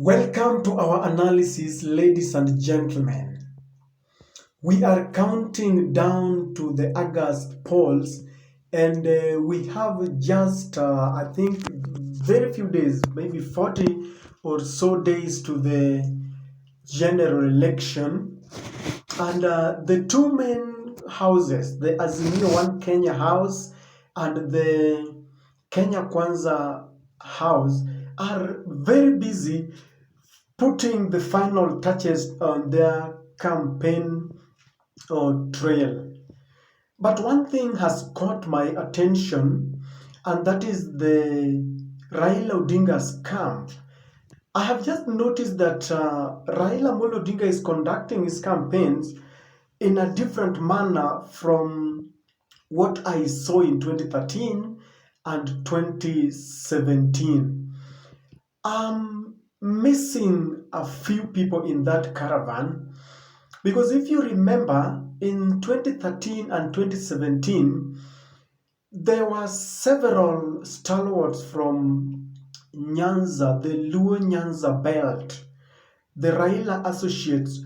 Welcome to our analysis, ladies and gentlemen. We are counting down to the August polls, and we have just, I think, very few days, maybe 40 or so days to the general election. And the two main houses, the Azimio One Kenya House and the Kenya Kwanza House, are very busy putting the final touches on their campaign trail. But one thing has caught my attention, and that is the Raila Odinga's camp. I have just noticed that Raila Amolo Odinga is conducting his campaigns in a different manner from what I saw in 2013 and 2017. I'm missing a few people in that caravan because if you remember in 2013 and 2017 there were several stalwarts from Nyanza, the Luo Nyanza belt, the Raila associates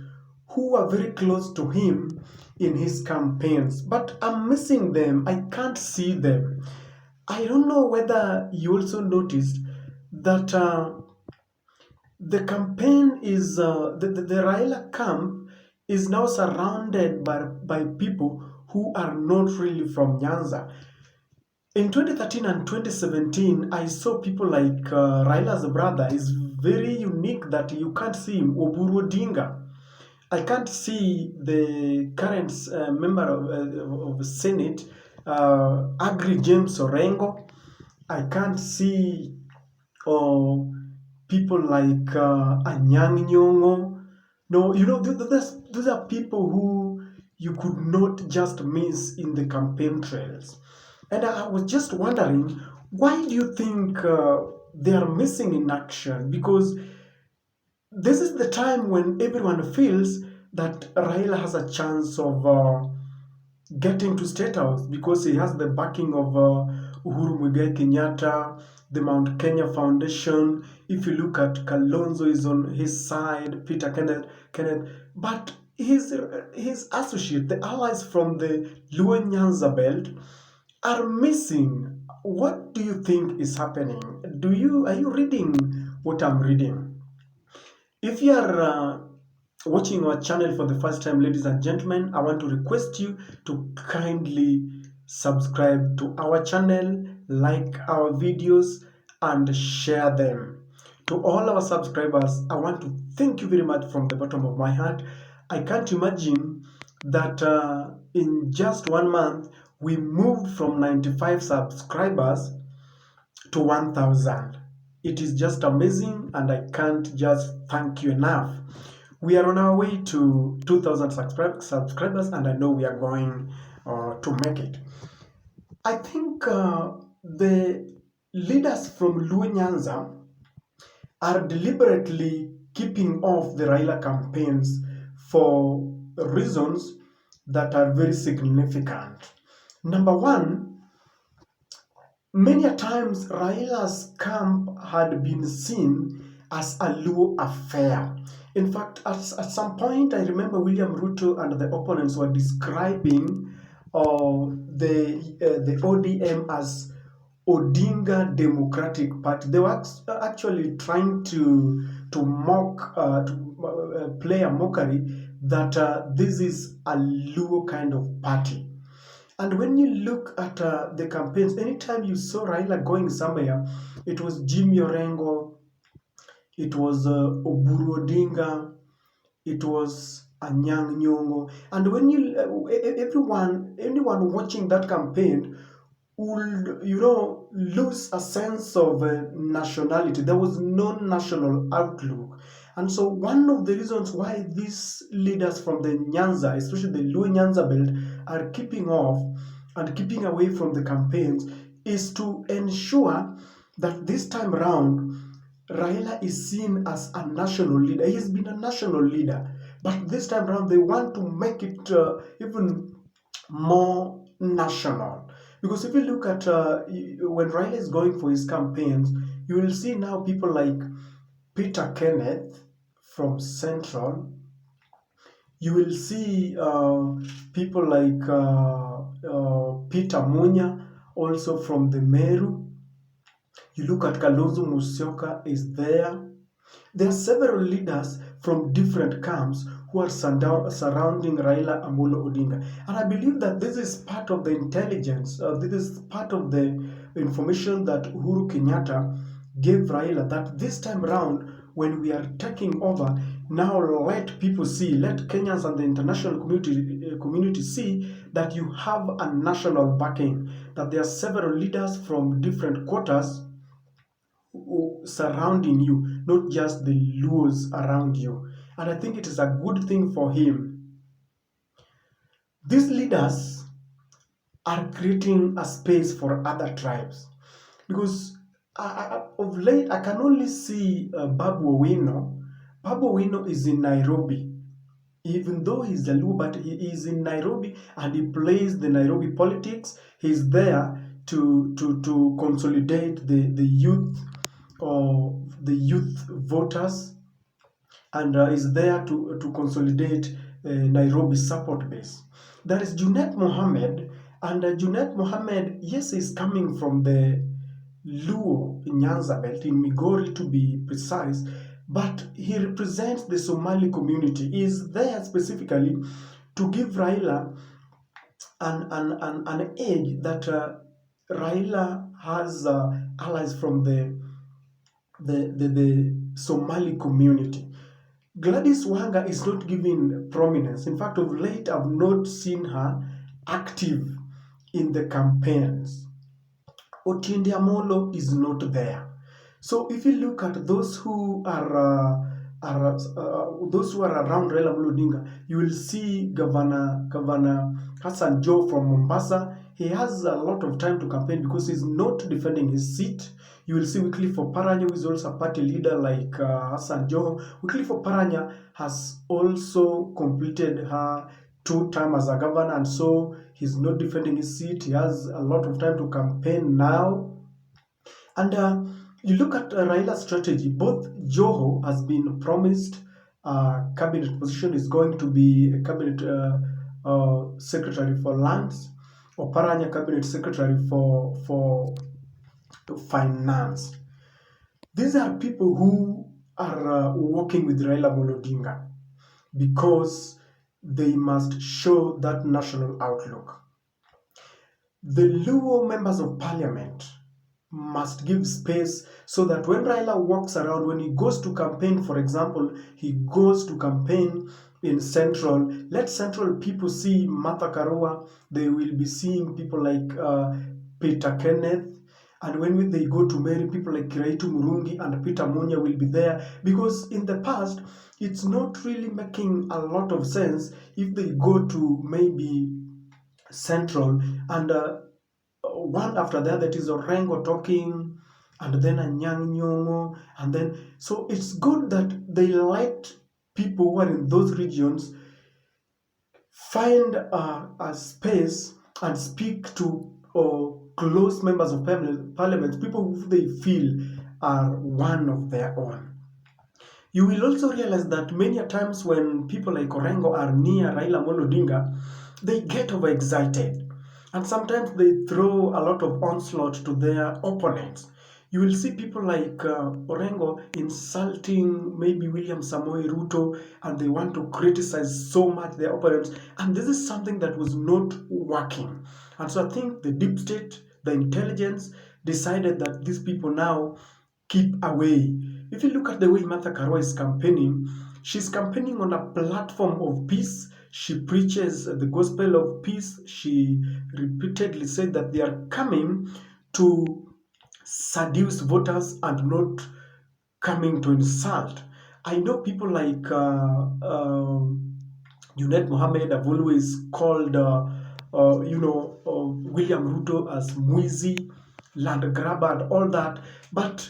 who were very close to him in his campaigns, but I'm missing them. I can't see them. I don't know whether you also noticed that the campaign is the Raila camp is now surrounded by people who are not really from Nyanza. In 2013 and 2017, I saw people like Raila's brother is very unique that you can't see him, Oburu Odinga. I can't see the current member of Senate, Agri James Orengo. I can't see people like Anyang' Nyong'o. No, those are people who you could not just miss in the campaign trails. And I was just wondering, why do you think they are missing in action? Because this is the time when everyone feels that Raila has a chance of getting to State House because he has the backing of Uhuru Muigai Kenyatta, the Mount Kenya Foundation. If you look at Kalonzo is on his side, Peter Kenneth, but his associate, the allies from the Luo Nyanza belt, are missing. What do you think is happening? Are you reading what I'm reading? If you are watching our channel for the first time, ladies and gentlemen, I want to request you to kindly subscribe to our channel, like our videos, and share them. To all our subscribers, I want to thank you very much from the bottom of my heart. I can't imagine that in just 1 month, we moved from 95 subscribers to 1,000. It is just amazing, and I can't just thank you enough. We are on our way to 2,000 subscribers, and I know we are going to make it. I think the leaders from Luo Nyanza are deliberately keeping off the Raila campaigns for reasons that are very significant. Number one, many a times Raila's camp had been seen as a Luo affair. In fact, at some point, I remember William Ruto and the opponents were describing the ODM as Odinga Democratic Party. They were actually trying to mock, to play a mockery that this is a Luo kind of party. And when you look at the campaigns, anytime you saw Raila going somewhere, it was Jimmy Orengo, it was Oburu Odinga, it was Anyang' Nyong'o. And when you, anyone watching that campaign would, lose a sense of nationality. There was no national outlook. And so one of the reasons why these leaders from the Nyanza, especially the Luo Nyanza belt, are keeping off and keeping away from the campaigns is to ensure that this time around, Raila is seen as a national leader. He has been a national leader. But this time around, they want to make it even more national. Because if you look at when Raila is going for his campaigns, you will see now people like Peter Kenneth from Central. You will see people like Peter Munya, also from the Meru. You look at Kalonzo Musyoka is there. There are several leaders from different camps who are surrounding Raila Amolo Odinga. And I believe that this is part of the intelligence, this is part of the information that Uhuru Kenyatta gave Raila, that this time around, when we are taking over, now let people see, let Kenyans and the international community see that you have a national backing, that there are several leaders from different quarters surrounding you, not just the Luos around you. And I think it is a good thing for him. These leaders are creating a space for other tribes because of late I can only see Babu Owino. Babu Owino is in Nairobi. Even though he's a Luo, but he is in Nairobi and he plays the Nairobi politics. He's there to consolidate the youth or the youth voters, and is there to consolidate Nairobi support base. There is Junet Mohammed, and Junet Mohammed, yes, is coming from the Luo Nyanza belt in Migori to be precise, but he represents the Somali community. He is there specifically to give Raila an edge that Raila has allies from the Somali community. Gladys Wanga is not given prominence. In fact, of late, I've not seen her active in the campaigns. Otiende Amolo is not there. So if you look at those who are those who are around Raila Amolo Odinga, you will see Governor Hassan Joe from Mombasa. He has a lot of time to campaign because he's not defending his seat. You will see Wycliffe Oparanya, who is also a party leader like Hassan Joho. Wycliffe Oparanya has also completed her 2 terms as a governor, and so he's not defending his seat. He has a lot of time to campaign now. And you look at Raila's strategy. Both Joho has been promised cabinet position, is going to be a cabinet secretary for lands, or Paranya cabinet secretary for finance. These are people who are working with Raila Amolo Odinga because they must show that national outlook. The Luo members of parliament must give space so that when Raila walks around, when he goes to campaign, for example, he goes to campaign in Central, let Central people see Martha Karua, they will be seeing people like Peter Kenneth, and when they go to Mary, people like Kiraitu Murungi and Peter Munya will be there, because in the past, it's not really making a lot of sense if they go to maybe Central and one after the other, that is Orengo talking, and then Anyang' Nyong'o, and then, so it's good that they let people who are in those regions find a space and speak to close members of parliament, people who they feel are one of their own. You will also realize that many a times when people like Orengo are near Raila Amolo Odinga, they get overexcited. And sometimes they throw a lot of onslaught to their opponents. You will see people like Orengo insulting maybe William Samoei Ruto, and they want to criticize so much their opponents. And this is something that was not working. And so I think the deep state, the intelligence, decided that these people now keep away. If you look at the way Martha Karua is campaigning, she's campaigning on a platform of peace. She preaches the gospel of peace. She repeatedly said that they are coming to seduce voters and not coming to insult. I know people like Junet Mohammed have always called, William Ruto as Mwizi, land grabber, and all that, but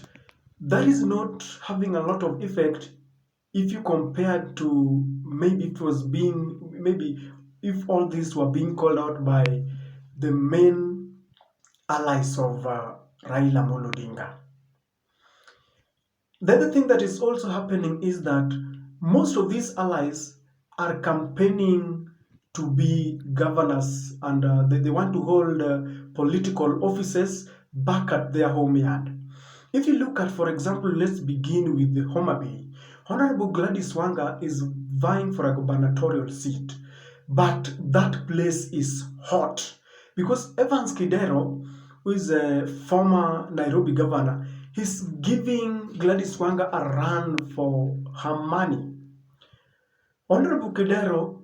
that is not having a lot of effect if you compare to maybe if all these were being called out by the main allies of Raila Amolo Odinga. The other thing that is also happening is that most of these allies are campaigning to be governors, and they want to hold political offices back at their homeland. If you look at, for example, let's begin with the Homa Bay. Honorable Gladys Wanga is vying for a gubernatorial seat, but that place is hot because Evans Kidero, who is a former Nairobi governor, he's giving Gladys Wanga a run for her money. Honorable Kidero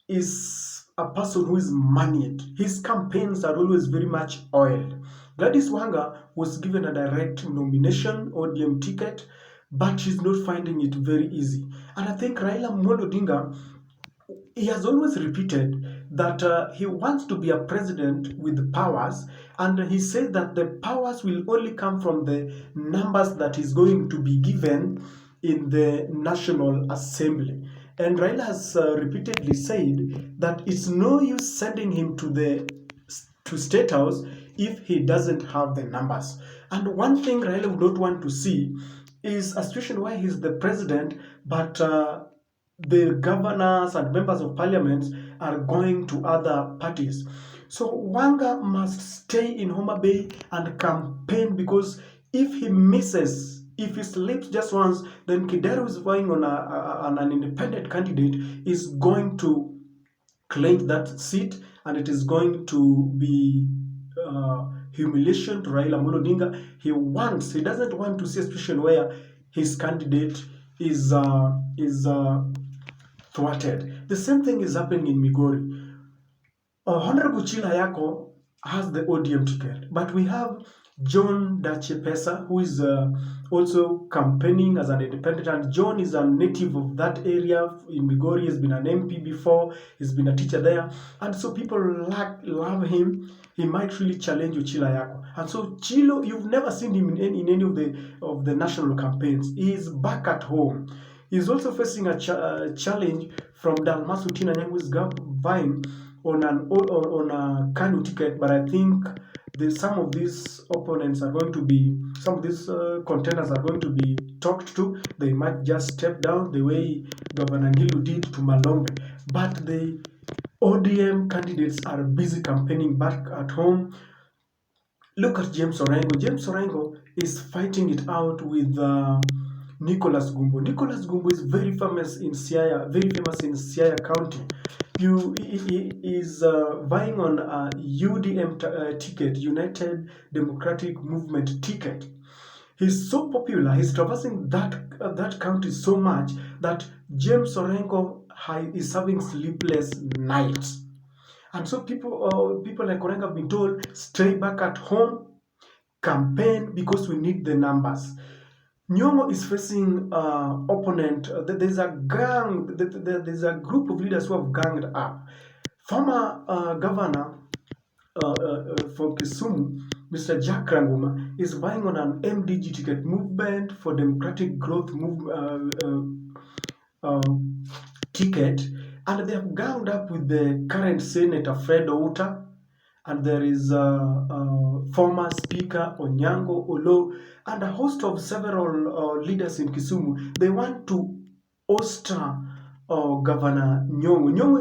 is a person who is moneyed. His campaigns are always very much oiled. Gladys Wanga was given a direct nomination, ODM ticket, but she's not finding it very easy. And I think Raila Amolo Odinga, he has always repeated that he wants to be a president with powers, and he said that the powers will only come from the numbers that is going to be given in the National Assembly. And Raila has repeatedly said that it's no use sending him to State House if he doesn't have the numbers. And one thing Raila would not want to see is a situation where he's the president, but the governors and members of parliament are going to other parties. So Wanga must stay in Homa Bay and campaign, because if he misses, if he slips just once, then Kidero is vying on an independent candidate, is going to claim that seat, and it is going to be humiliation to Raila Amolo Odinga. He doesn't want to see a situation where his candidate is thwarted. The same thing is happening in Migori. Honorable Chila Yako has the ODM ticket, but we have John Dachepesa, who is also campaigning as an independent, and John is a native of that area in Migori. He's been an MP before, he's been a teacher there, and so people love him. He might really challenge Uchila Yako. And so Chilo, you've never seen him in any of the national campaigns. He is back at home. He's also facing a challenge from Dalmasu Tina Nyang, who is vying on a Kanu ticket, but I think some of these opponents are going to be, some of these contenders are going to be talked to. They might just step down the way Governor Ngilu did to Malombe. But the ODM candidates are busy campaigning back at home. Look at James Orengo. James Orengo is fighting it out with Nicholas Gumbo. Nicholas Gumbo is very famous in Siaya County. He is vying on a UDM ticket, United Democratic Movement ticket. He's so popular, he's traversing that county so much that James Orengo is having sleepless nights. And so people like Orengo have been told, stay back at home, campaign, because we need the numbers. Nyong'o is facing opponent. There's a gang. There's a group of leaders who have ganged up. Former governor for Kisumu, Mr. Jack Ranguma, is vying on an MDG ticket, Movement for Democratic Growth ticket, and they have ganged up with the current Senator Fred Outa, and there is former Speaker Onyango Olo, and a host of several leaders in Kisumu. They want to oustra Governor Nyong'o. Nyong'o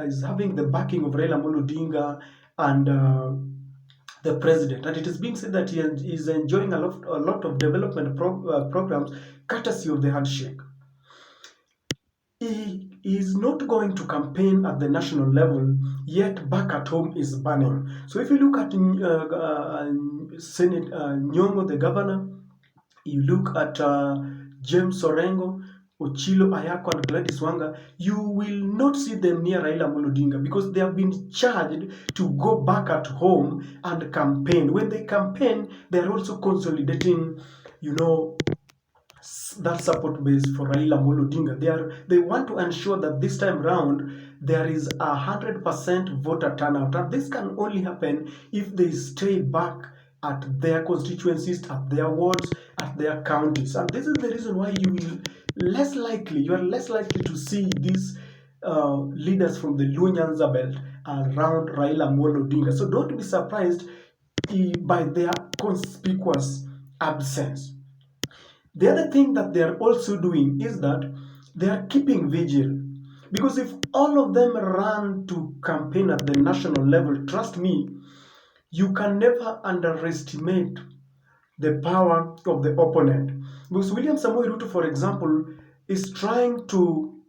is having the backing of Raila Amolo Odinga and the president, and it is being said that he is enjoying a lot of development programs courtesy of the handshake. He is not going to campaign at the national level, yet back at home is burning. So if you look at Senate Nyong'o, the governor, you look at James Orengo, Ochilo Ayako, and Gladys Wanga, you will not see them near Raila Amolo Odinga, because they have been charged to go back at home and campaign. When they campaign, they are also consolidating, that support base for Raila Amolo Odinga. They want to ensure that this time round there is 100% voter turnout, and this can only happen if they stay back at their constituencies, at their wards, at their counties. And this is the reason why you are less likely to see these leaders from the Luo Nyanza belt around Raila Amolo Odinga. So don't be surprised by their conspicuous absence. The other thing that they are also doing is that they are keeping vigil. Because if all of them run to campaign at the national level, trust me, you can never underestimate the power of the opponent. Because William Samoei Ruto, for example, is trying to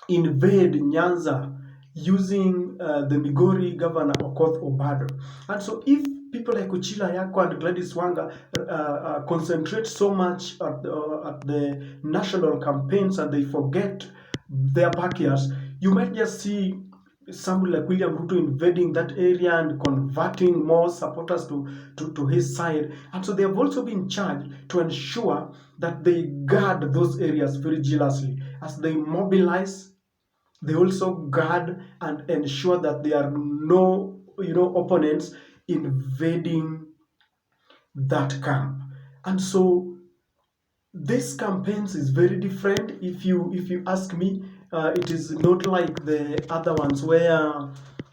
invade Nyanza using the Migori governor Okoth Obado. And so if people like Uchila Yako and Gladys Wanga concentrate so much at the national campaigns and they forget their backyards, you might just see somebody like William Ruto invading that area and converting more supporters to his side. And so they have also been charged to ensure that they guard those areas very jealously. As they mobilize, they also guard and ensure that there are no, opponents invading that camp. And so this campaigns is very different. If you ask me, it is not like the other ones where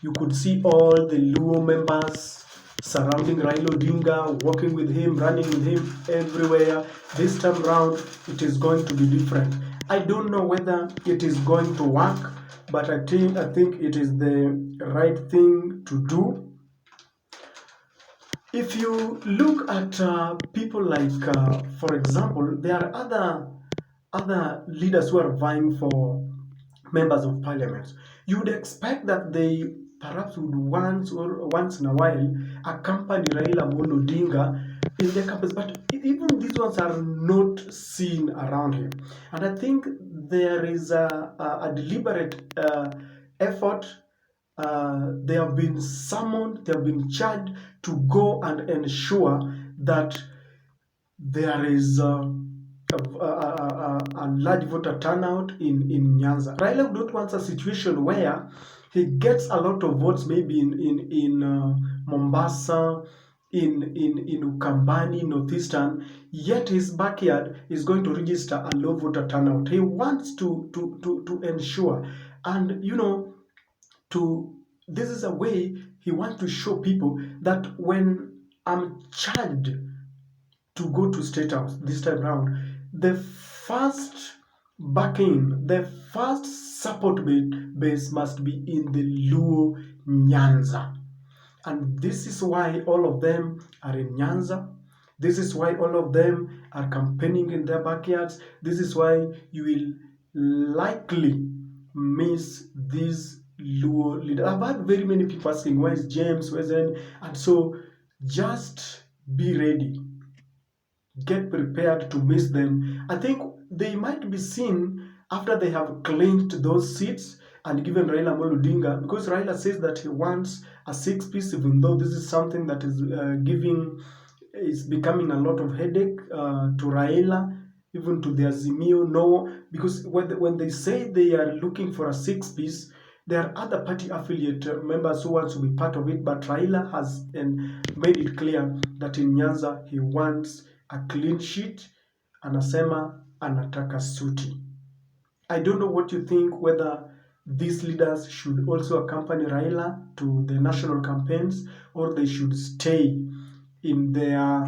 you could see all the Luo members surrounding Raila Odinga, walking with him, running with him everywhere. This time round, it is going to be different. I don't know whether it is going to work, but I think it is the right thing to do. If you look at people like, for example, there are other leaders who are vying for members of parliament. You would expect that they perhaps would once in a while accompany Raila Amolo Odinga in their campaigns, but even these ones are not seen around him. And I think there is a deliberate effort. They have been summoned, they have been charged to go and ensure that there is a large voter turnout in Nyanza. Raila would not want a situation where he gets a lot of votes, maybe in Mombasa, in Ukambani, Northeastern, yet his backyard is going to register a low voter turnout. He wants to ensure, and to this is a way he wants to show people that when I'm charged to go to State House this time round, the first backing, the first support base must be in the Luo Nyanza. And this is why all of them are in Nyanza. This is why all of them are campaigning in their backyards. This is why you will likely miss these Luo leaders. I've had very many people asking, where is James, where's Zen? And so just be ready. Get prepared to miss them. I think they might be seen after they have clinched those seats and given Raila Amolo Odinga, because Raila says that he wants a six-piece, even though this is something that is becoming a lot of headache to Raila, even to the Azimio. No, because when they say they are looking for a six-piece, there are other party affiliate members who want to be part of it, but Raila has made it clear that in Nyanza he wants a clean sheet. Anasema anataka suti. I don't know what you think, whether these leaders should also accompany Raila to the national campaigns or they should stay in their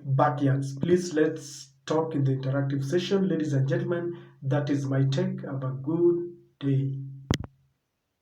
backyards. Please, let's talk in the interactive session. Ladies and gentlemen, that is my take. Have a good day.